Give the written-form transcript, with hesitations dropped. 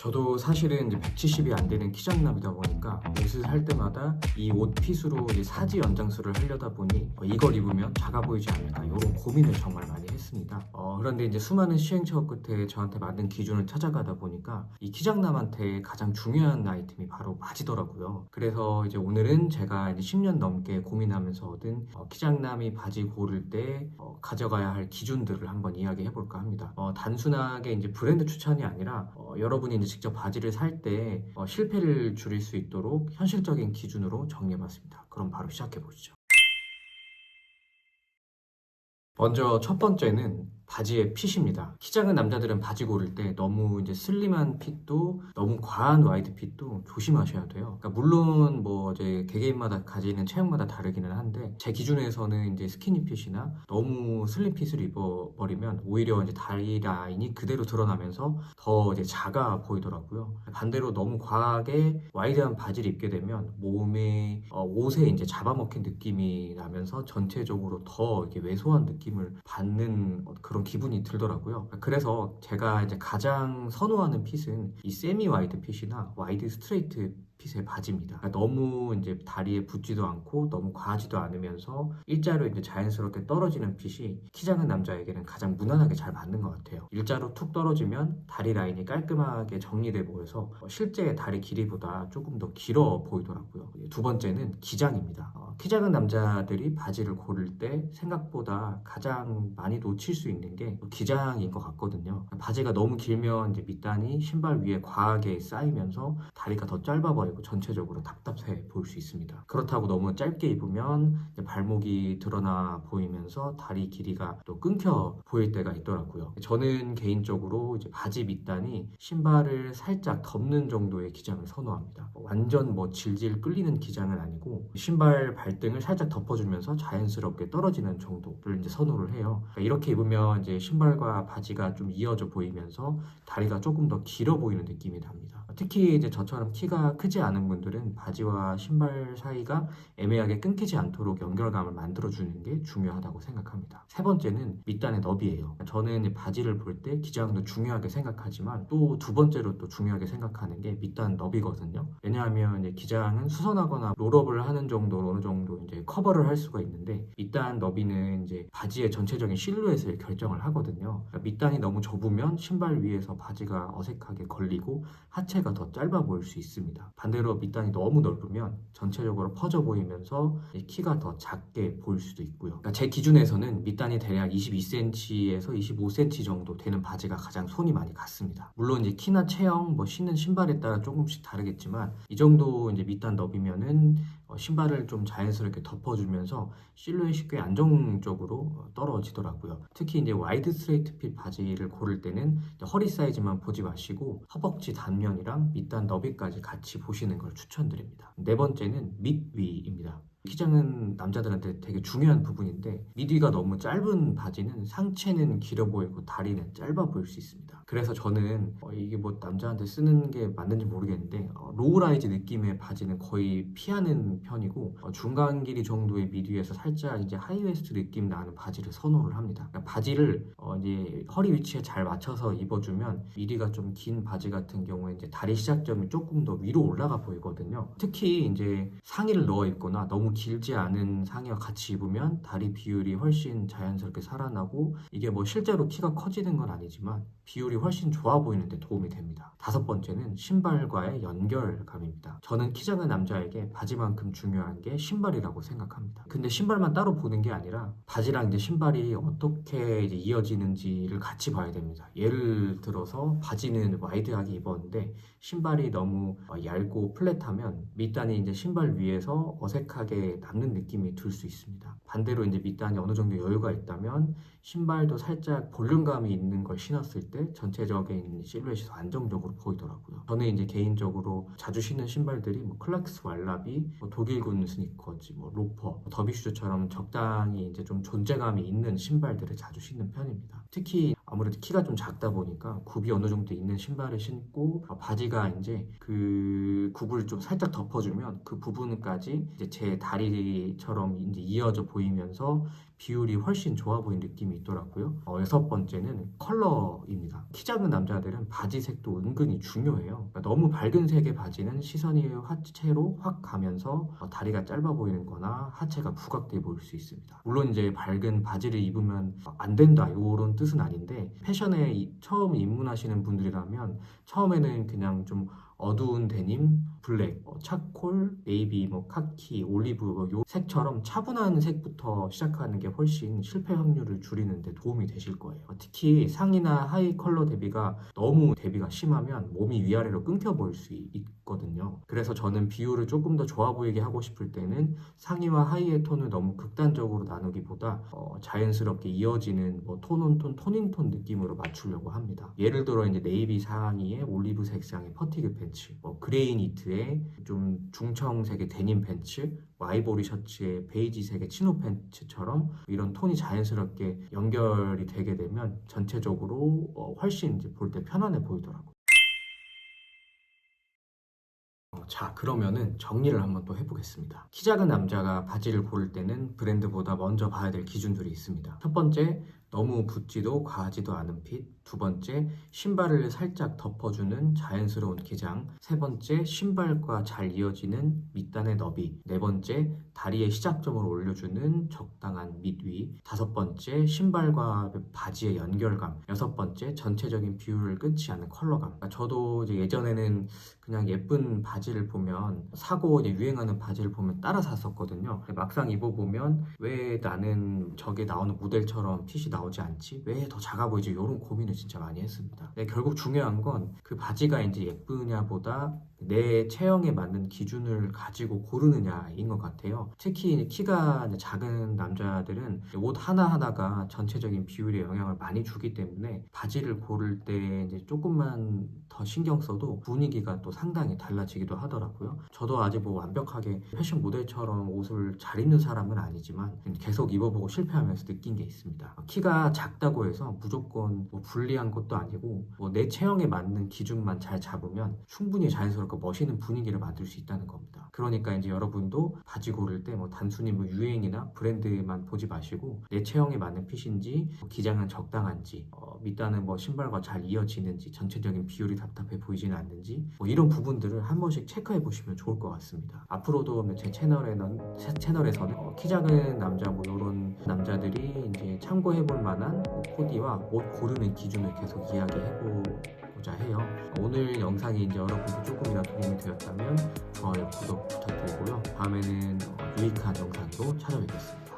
저도 사실은 이제 170이 안 되는 키장남이다 보니까 옷을 살 때마다 이 옷 핏으로 이제 사지 연장술을 하려다 보니 이걸 입으면 작아 보이지 않을까 이런 고민을 정말 많이 했습니다. 그런데 이제 수많은 시행착오 끝에 저한테 맞는 기준을 찾아가다 보니까 이 키장남한테 가장 중요한 아이템이 바로 바지더라고요. 그래서 이제 오늘은 제가 이제 10년 넘게 고민하면서 얻은 키장남이 바지 고를 때 가져가야 할 기준들을 한번 이야기해 볼까 합니다. 단순하게 이제 브랜드 추천이 아니라 여러분이 이제 직접 바지를 살 때 실패를 줄일 수 있도록 현실적인 기준으로 정리해봤습니다. 그럼 바로 시작해 보시죠. 먼저 첫 번째는 바지의 핏입니다. 키 작은 남자들은 바지 고를 때 너무 이제 슬림한 핏도 너무 과한 와이드 핏도 조심하셔야 돼요. 그러니까 물론 뭐 이제 개개인마다 가지는 체형마다 다르기는 한데 제 기준에서는 이제 스키니 핏이나 너무 슬림 핏을 입어버리면 오히려 이제 다리 라인이 그대로 드러나면서 더 이제 작아 보이더라고요. 반대로 너무 과하게 와이드한 바지를 입게 되면 몸에 옷에 이제 잡아먹힌 느낌이 나면서 전체적으로 더 이렇게 왜소한 느낌을 받는 그런 기분이 들더라고요. 그래서 제가 이제 가장 선호하는 핏은 이 세미 와이드 핏이나 와이드 스트레이트 핏의 바지입니다. 그러니까 너무 이제 다리에 붙지도 않고 너무 과하지도 않으면서 일자로 이제 자연스럽게 떨어지는 핏이 키 작은 남자에게는 가장 무난하게 잘 맞는 것 같아요. 일자로 툭 떨어지면 다리 라인이 깔끔하게 정리돼 보여서 실제 다리 길이보다 조금 더 길어 보이더라고요. 두 번째는 기장입니다. 키 작은 남자들이 바지를 고를 때 생각보다 가장 많이 놓칠 수 있는 게 기장인 것 같거든요. 바지가 너무 길면 이제 밑단이 신발 위에 과하게 쌓이면서 다리가 더 짧아 보이고 전체적으로 답답해 보일 수 있습니다. 그렇다고 너무 짧게 입으면 발목이 드러나 보이면서 다리 길이가 또 끊겨 보일 때가 있더라고요. 저는 개인적으로 이제 바지 밑단이 신발을 살짝 덮는 정도의 기장을 선호합니다. 완전 뭐 질질 끌리는 기장은 아니고 신발 발등을 살짝 덮어주면서 자연스럽게 떨어지는 정도를 이제 선호를 해요. 그러니까 이렇게 입으면 이제 신발과 바지가 좀 이어져 보이면서 다리가 조금 더 길어 보이는 느낌이 납니다. 특히 이제 저처럼 키가 크지 않은 분들은 바지와 신발 사이가 애매하게 끊기지 않도록 연결감을 만들어주는 게 중요하다고 생각합니다. 세 번째는 밑단의 너비예요. 저는 바지를 볼 때 기장도 중요하게 생각하지만 또 두 번째로 또 중요하게 생각하는 게 밑단 너비거든요. 왜냐하면 이제 기장은 수선하거나 롤업을 하는 정도로 어느 정도 이제 커버를 할 수가 있는데 밑단 너비는 이제 바지의 전체적인 실루엣을 결정을 하거든요. 그러니까 밑단이 너무 좁으면 신발 위에서 바지가 어색하게 걸리고 하체가 더 짧아 보일 수 있습니다. 반대로 밑단이 너무 넓으면 전체적으로 퍼져 보이면서 키가 더 작게 보일 수도 있고요. 그러니까 제 기준에서는 밑단이 대략 22cm에서 25cm 정도 되는 바지가 가장 손이 많이 갔습니다. 물론 이제 키나 체형, 뭐 신는 신발에 따라 조금씩 다르겠지만 이 정도 이제 밑단 너비면은 신발을 좀 자연스럽게 덮어주면서 실루엣이 꽤 안정적으로 떨어지더라고요. 특히 이제 와이드 스트레이트 핏 바지를 고를 때는 허리 사이즈만 보지 마시고 허벅지 단면이랑 밑단 너비까지 같이 보시는 걸 추천드립니다. 네 번째는 밑위입니다. 키 작은 남자들한테 되게 중요한 부분인데 미디가 너무 짧은 바지는 상체는 길어 보이고 다리는 짧아 보일 수 있습니다. 그래서 저는 이게 뭐 남자한테 쓰는 게 맞는지 모르겠는데 로우라이즈 느낌의 바지는 거의 피하는 편이고 중간 길이 정도의 미디에서 살짝 이제 하이웨스트 느낌 나는 바지를 선호를 합니다. 그러니까 바지를 이제 허리 위치에 잘 맞춰서 입어주면 미디가 좀 긴 바지 같은 경우에 이제 다리 시작점이 조금 더 위로 올라가 보이거든요. 특히 이제 상의를 넣어 입거나 너무 길지 않은 상의와 같이 입으면 다리 비율이 훨씬 자연스럽게 살아나고 이게 뭐 실제로 키가 커지는 건 아니지만 비율이 훨씬 좋아 보이는데 도움이 됩니다. 다섯 번째는 신발과의 연결감입니다. 저는 키 작은 남자에게 바지만큼 중요한 게 신발이라고 생각합니다. 근데 신발만 따로 보는 게 아니라 바지랑 이제 신발이 어떻게 이제 이어지는지를 같이 봐야 됩니다. 예를 들어서 바지는 와이드하게 입었는데 신발이 너무 얇고 플랫하면 밑단이 이제 신발 위에서 어색하게 남는 느낌이 들 수 있습니다. 반대로 이제 밑단이 어느 정도 여유가 있다면 신발도 살짝 볼륨감이 있는 걸 신었을 때 전체적인 실루엣이 더 안정적으로 보이더라고요. 저는 이제 개인적으로 자주 신는 신발들이 뭐 클락스 왈라비, 뭐 독일군 스니커즈, 뭐 로퍼, 더비슈즈처럼 적당히 이제 좀 존재감이 있는 신발들을 자주 신는 편입니다. 특히 아무래도 키가 좀 작다 보니까 굽이 어느 정도 있는 신발을 신고 바지가 이제 그 굽을 좀 살짝 덮어주면 그 부분까지 이제 제 다리처럼 이제 이어져 보이면서 비율이 훨씬 좋아 보이는 느낌이 있더라고요. 여섯 번째는 컬러입니다. 키 작은 남자들은 바지 색도 은근히 중요해요. 그러니까 너무 밝은 색의 바지는 시선이 하체로 확 가면서 다리가 짧아 보이는 거나 하체가 부각돼 보일 수 있습니다. 물론 이제 밝은 바지를 입으면 안 된다 이런 뜻은 아닌데, 패션에 처음 입문하시는 분들이라면 처음에는 그냥 좀 어두운 데님, 블랙, 차콜, 네이비, 카키, 올리브 요 색처럼 차분한 색부터 시작하는 게 훨씬 실패 확률을 줄이는 데 도움이 되실 거예요. 특히 상의나 하의 컬러 대비가 너무 대비가 심하면 몸이 위아래로 끊겨 보일 수 있거든요. 그래서 저는 비율을 조금 더 좋아 보이게 하고 싶을 때는 상의와 하의의 톤을 너무 극단적으로 나누기보다 자연스럽게 이어지는 톤온톤, 톤인톤 느낌으로 맞추려고 합니다. 예를 들어 이제 네이비 상의에 올리브 색상의 퍼티그 팬츠, 그레이 니트에 좀 중청색의 데님 팬츠, 아이보리 셔츠에 베이지색의 치노 팬츠처럼 이런 톤이 자연스럽게 연결이 되게 되면 전체적으로 훨씬 이제 볼 때 편안해 보이더라고요. 자, 그러면은 정리를 한번 또 해보겠습니다. 키 작은 남자가 바지를 고를 때는 브랜드보다 먼저 봐야 될 기준들이 있습니다. 첫 번째, 너무 붓지도 과하지도 않은 핏. 두 번째, 신발을 살짝 덮어주는 자연스러운 기장. 세 번째, 신발과 잘 이어지는 밑단의 너비. 네 번째, 다리의 시작점을 올려주는 적당한 밑위. 다섯 번째, 신발과 바지의 연결감. 여섯 번째, 전체적인 비율을 끊지 않는 컬러감. 저도 이제 예전에는 그냥 예쁜 바지를 보면 사고 이제 유행하는 바지를 보면 따라 샀었거든요. 막상 입어보면 왜 나는 저게 나오는 모델처럼 핏이 나오지 않지? 왜 더 작아 보이지? 이런 고민을 진짜 많이 했습니다. 결국 중요한 건 그 바지가 이제 예쁘냐보다 내 체형에 맞는 기준을 가지고 고르느냐인 것 같아요. 특히 키가 작은 남자들은 옷 하나하나가 전체적인 비율에 영향을 많이 주기 때문에 바지를 고를 때 이제 조금만 더 신경 써도 분위기가 또 상당히 달라지기도 하더라고요. 저도 아직 완벽하게 패션 모델처럼 옷을 잘 입는 사람은 아니지만 계속 입어보고 실패하면서 느낀 게 있습니다. 키가 작다고 해서 무조건 불리한 것도 아니고 내 체형에 맞는 기준만 잘 잡으면 충분히 자연스럽고 멋있는 분위기를 만들 수 있다는 겁니다. 그러니까 이제 여러분도 바지 고를 때 단순히 유행이나 브랜드만 보지 마시고 내 체형에 맞는 핏인지, 기장은 적당한지, 밑단은 신발과 잘 이어지는지, 전체적인 비율이 답답해 보이지는 않는지, 이런 부분들을 한 번씩 체크해 보시면 좋을 것 같습니다. 앞으로도 제 채널에서는 키 작은 남자 이런 남자들이 이제 참고해 볼 만한 코디와 옷 고르는 기준을 계속 이야기해 보고자 해요. 오늘 영상이 이제 여러분께 조금이라도 도움이 되었다면 좋아요, 구독 부탁드리고요. 다음에는 유익한 영상으로 찾아뵙겠습니다.